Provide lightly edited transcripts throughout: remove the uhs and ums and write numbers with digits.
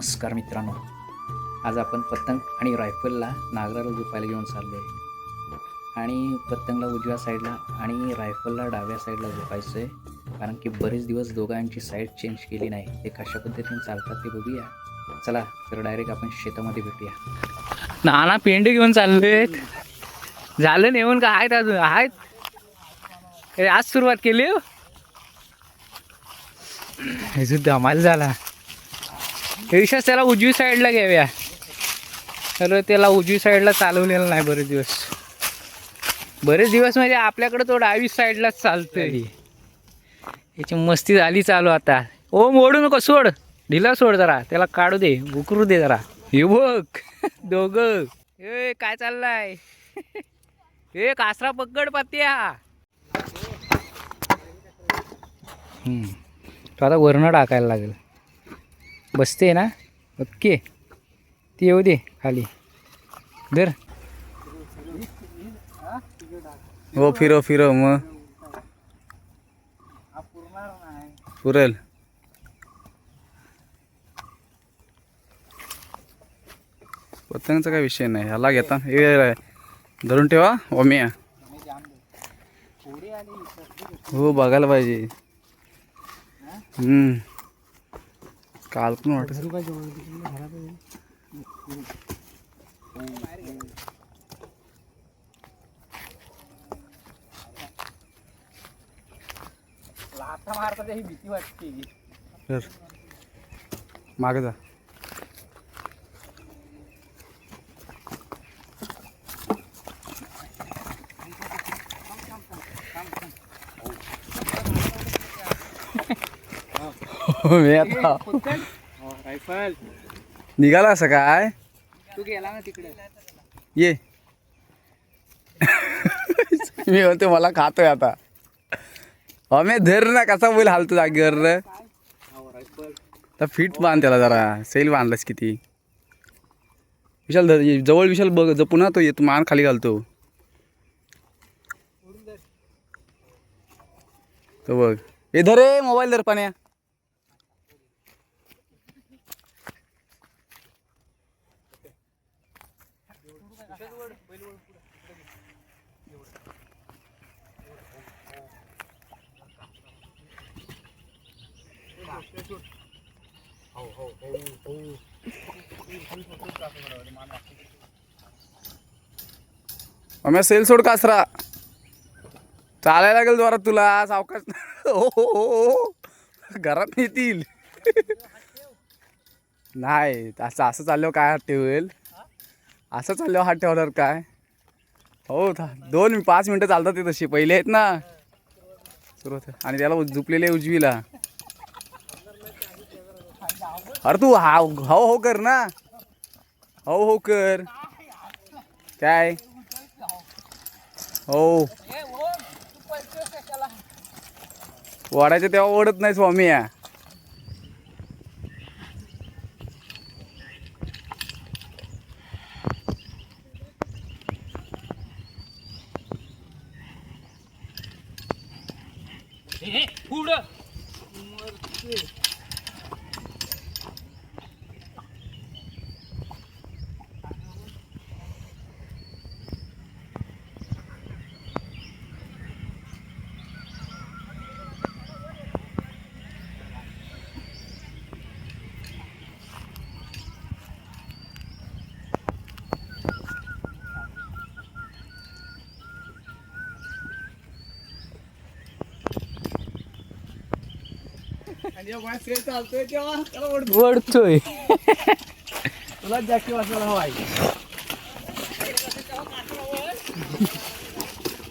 नमस्कार मित्रांनो, आज आपण पतंग आणि रायफलला नागराला झोपायला घेऊन चाललो आहे. आणि पतंगला उजव्या साईडला आणि रायफलला डाव्या साईडला झोपायचं आहे, कारण की बरेच दिवस दोघांची साईड चेंज केली नाही. ते कशा पद्धतीने चालतात ते बघूया. चला तर डायरेक्ट आपण शेतामध्ये भेटूया. नाना पेंडे घेऊन चाललेत. झालं नेऊन का आहेत अजून आहेत. आज सुरुवात केली हो. धमाल झाला. विशेष त्याला उजवी साईडला घ्याव्या, तर त्याला उजवी साईडला चालवलेलं नाही बरेच दिवस म्हणजे आपल्याकडे तो डावी साईडलाच चालतंय. याची मस्ती झाली चालू आता. ओम ओढू नको, सोड, ढिला सोड, जरा त्याला काढू दे, उकरू दे जरा. हे बघ दोघं, ए काय चाललाय. ए कासरा पकड पत्त्या. तो आता वरनं टाकायला लागेल. बसते ना, ओके. ती येऊ दे खाली. धर. हो, फिरव मग पुरेल. पतंगचा काय विषय नाही. ह्याला घेता हे धरून ठेवा ओमिया. हो, बघायला पाहिजे. काल पण वाटत भीती वाटते. मागे जा. मी आता रायफल निघाला असं काय. तू गेला ना तिकडे. ये. मी म्हणते मला खातोय आता. अमे धर ना, कसा बैल हालतो जागेवर. तर फिट बांध त्याला जरा. सेल बांधलास किती. विशाल धर, जवळ विशाल बघ, जपू ना. तो येतो मान खाली घालतो तो बघ. हे धर रे, मोबाईल धर पाण्या. आम्ही सेल सोड कासरा. चालायला लागेल जोरात तुला. सावकाश. हो, घरात नेतील. नाही, असं चालल्यावर काय हात ठेवेल. असं चालल्यावर हात ठेवल्यावर काय. हो, 2-5 मिनटं चालतात ते तशी. पहिले आहेत ना सुरुवात. आणि त्याला झुपलेले उजवीला. अरे तू हो कर ना. हो कर काय. हो, ओढायचं तेव्हा ओढत नाही स्वामी. या पुढं ओढतोय. तुला जास्ती वाचायला हवाय.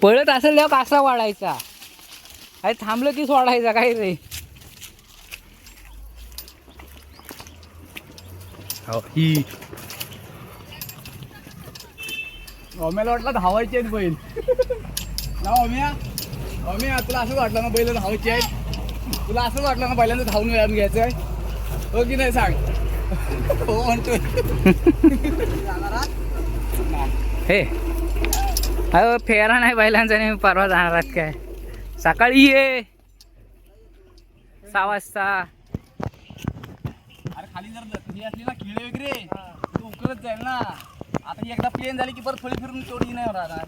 पळत असेल तेव्हा कासरा वाढायचा. अरे थांबलं की सोडायचा. काय रे. ही ओम्याला वाटलं धावायची आहेत बैल ना. ओम्या तुला असं वाटलं ना बैल धावायची आहेत. तुला असं वाटलं ना पहिल्यांदा धावून व्यायाम घ्यायचा आहे. हो की नाही सांग. हो म्हणतोय. हे अहो, फेरा नाही बैलांचा. नाही परवा जाणार आहात काय. सकाळी ये 6 वाजता. अरे खाली जर ही असली ना खिळे वगैरे तू उकलत जाईल ना. आता ही एकदा प्लेन झाली की परत फळी फिरून तेवढी नाही राहणार.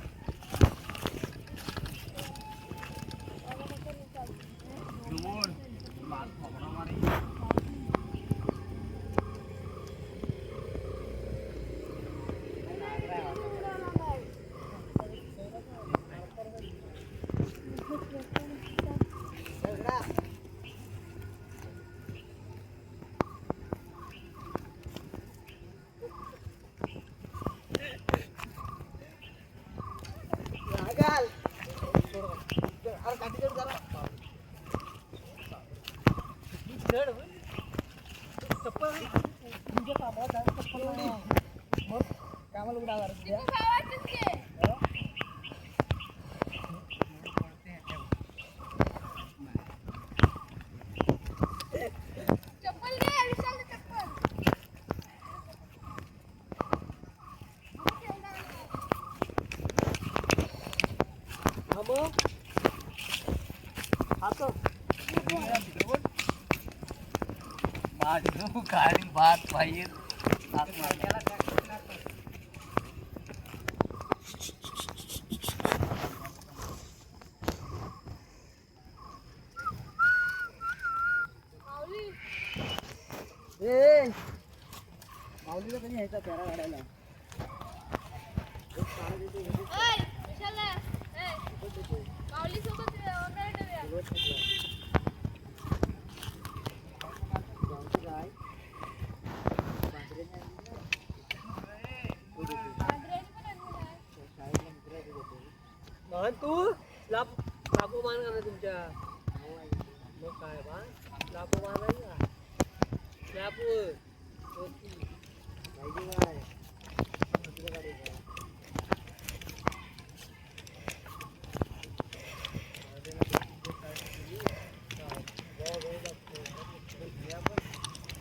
काढील भात बाहेर माऊलीला कधी यायचा पेरा काढायला. तू लापो मान का तुमच्या मग काय बा लापो मान आहे का लापो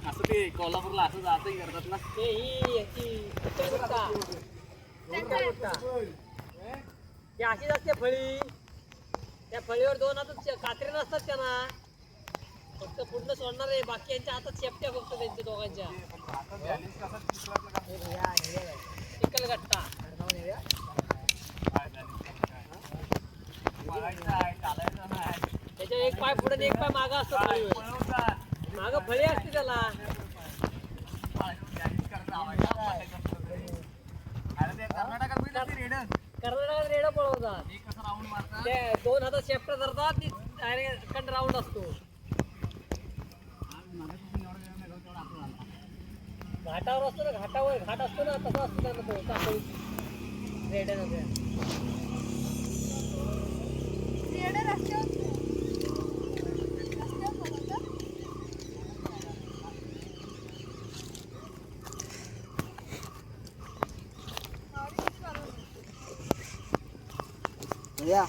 असं ते कोल्हापूरला असं जातही करतात ना. ते ही याची ती अशीच असते फळी. त्या फळीवर दोन हातात कात्रे नसतात त्यांना. फक्त पूर्ण सोडणार आहे. बाकी यांच्या हातात शेपट्या फक्त त्यांच्या दोघांच्या. चिखलगट्टा त्याच्या एक पाय पुढे एक पाय मागं असतो. मागं फळी असते त्याला. कर्नाटकात रेडा पळवतात. ते दोन हातात शेपटा धरतात. ती डायरेक्ट कंड राऊंड असतो. घाटावर असतो ना. घाट असतो ना तसा असतो त्यांना तो चाकळीची रेड्याचा. या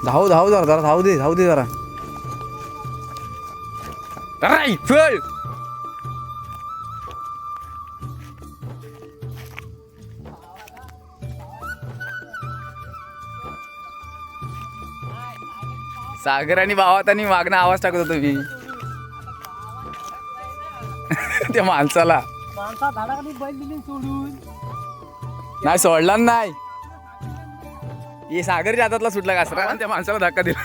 धाव धाव जरा धाव दे जरा. रायफल सागर आणि भावात आणि मागणं आवाज टाकत होतो मी त्या माणसाला. माणसा झाडाखाली बैल दिली सोडून. नाही सोडला नाही. हे सागरच्या हातातला सुटला कासरा आणि त्या माणसाला धक्का दिला.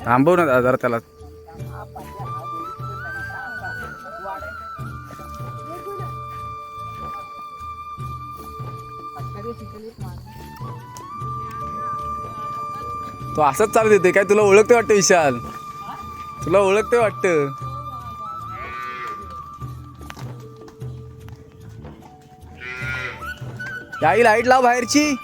थांबव ना जरा त्याला. तो असंच चालू देते काय. तुला ओळखते वाटतं विशाल. तुला ओळखते वाटतं. याही लाईट लाव बाहेरची.